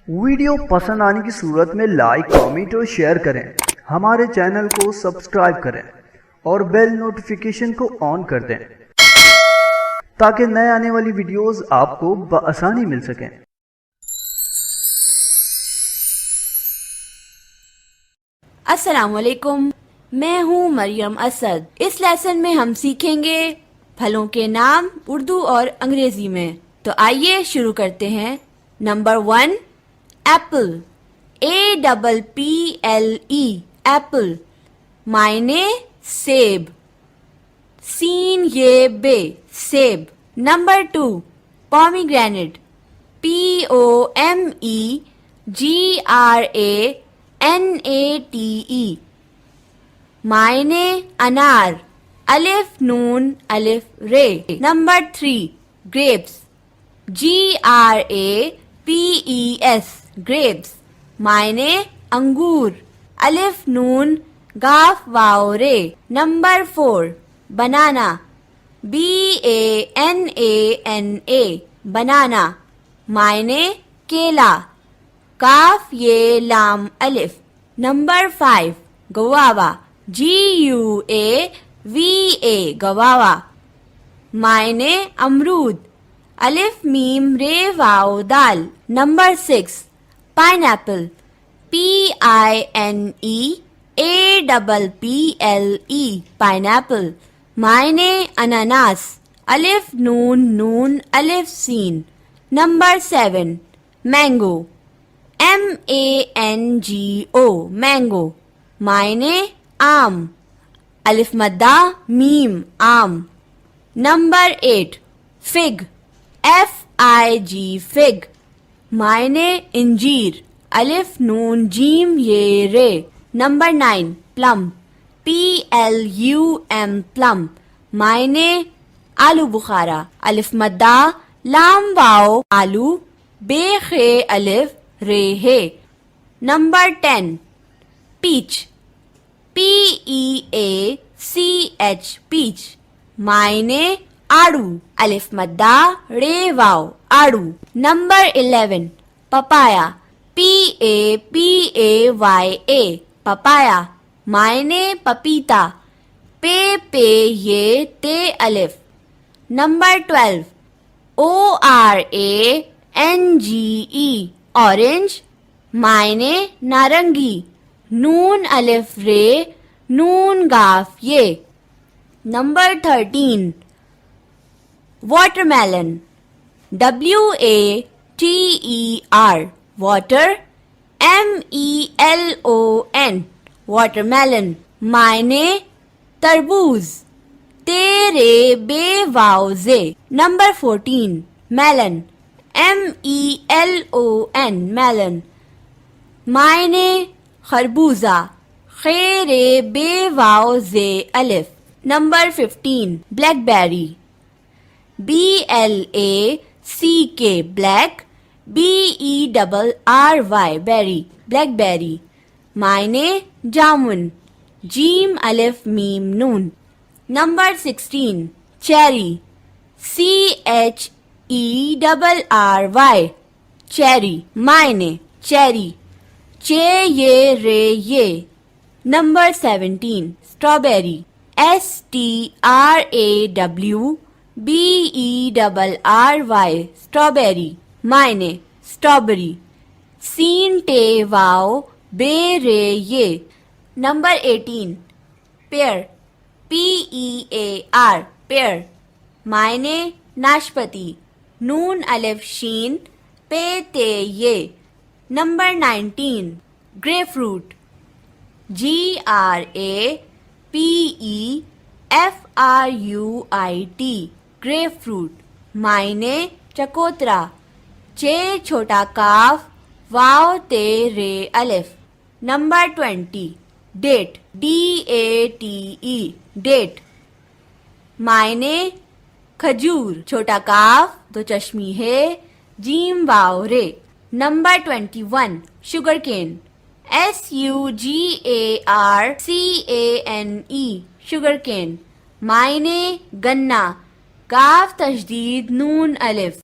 Video پسند آنے کی صورت میں لائک کامنٹ اور شیئر کریں، ہمارے چینل کو سبسکرائب کریں اور بیل نوٹیفیکیشن کو آن کر دیں تاکہ نئے آنے والی ویڈیوز آپ کو بآسانی مل سکیں۔ السلام علیکم، میں ہوں مریم اسد۔ اس لیسن میں ہم سیکھیں گے پھلوں کے نام اردو اور انگریزی میں۔ تو آئیے شروع کرتے ہیں۔ نمبر 1، ایپل، APPLE، ایپل، معنی سیب، سین یہ بے، سیب۔ نمبر 2، پومیگرینیٹ، POMEGRANATE، معنی انار، الف نون الف رے۔ نمبر 3، گریپس، GRAPES، گریپس، معنی انگور، الف نون گاف واو رے۔ نمبر 4، بنانا، BANANA، بنانا، معنی کیلا، کاف یہ لام الف۔ نمبر 5، گواوا، GUAVA، گواوا، معنی امرود، الف میم رے واو دال۔ Number 6، pine apple, PINEAPPLE، pine apple, معنی اناناس، الف نون نون الف سین۔ نمبر 7، مینگو، MANGO، مینگو، معنی آم، الف مدہ میم، آم۔ نمبر 8، فگ، FIG، فگ، معنی انجیر، الف نون جیم یہ رے۔ نمبر 9، پلم، PLUM، پلم، معنی آلو بخارا، الف مدہ لام واو آلو، بے خے الف رے ہے۔ نمبر 10، پیچ، PEACH، پیچ، معنی آڑو، الف مدہ رے واو، آڑو۔ نمبر 11، پپایا، PAPAYA، پپایا، معنی پپیتا، پے یہ تے الف۔ نمبر 12، ORANGE، اورنج، معنی نارنگی، نون الف رے نون گاف یہ۔ Number 13، water melon, WATER، water, MELON، water melon, معنی تربوز، تیرے بے واو زے۔ نمبر 14، میلن، MELON، میلن، معنی خربوزہ، خیرے بے واو زے الف۔ نمبر 15، بلیک بیری، BLACK، بلیک، BERRY، بیری، بلیک بیری، معنی جامن، جیم الف میم نون۔ نمبر 16، چیری، CHERRY، چیری، معنی چیری، چے یہ رے یہ۔ نمبر 17، اسٹرابیری، STRAWBERRY، اسٹرابیری، معنی اسٹرابری، سین ٹے واو بے رے یہ۔ نمبر 18، پیئر، PEAR، پیئر، معنی ناشپتی، نون الف شین پے تے یہ۔ Number 19، grapefruit, GRAPEFRUIT، grapefruit, معنی چکوترا، چے چھوٹا کاف واو تے رے الف۔ نمبر 20، ڈیٹ، DATE، ڈیٹ، معنی کھجور، چھوٹا کاف دو چشمی ہے، جیم واو رے۔ Number 21، sugar cane, SUGARCANE، sugar cane, معنی گنا، کاف تشدید نون الف۔